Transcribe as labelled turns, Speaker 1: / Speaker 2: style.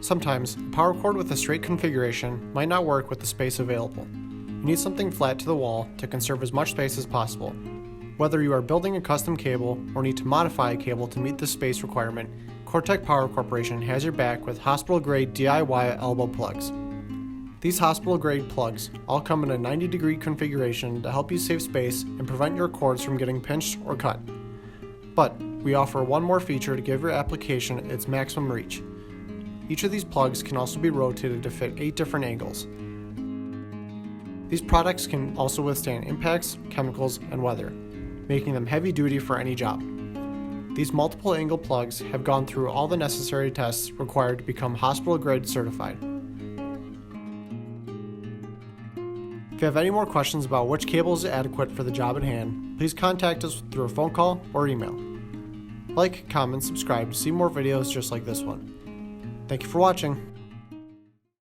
Speaker 1: Sometimes, a power cord with a straight configuration might not work with the space available. You need something flat to the wall to conserve as much space as possible. Whether you are building a custom cable or need to modify a cable to meet this space requirement, Cordtec Power Corporation has your back with Hosptial Grade DIY elbow plugs. These Hosptial Grade plugs all come in a 90-degree configuration to help you save space and prevent your cords from getting pinched or cut. But we offer one more feature to give your application its maximum reach. Each of these plugs can also be rotated to fit 8 different angles. These products can also withstand impacts, chemicals, and weather, making them heavy-duty for any job. These multiple angle plugs have gone through all the necessary tests required to become Hosptial Grade certified. If you have any more questions about which cable is adequate for the job at hand, please contact us through a phone call or email. Like, comment, subscribe to see more videos just like this one. Thank you for watching.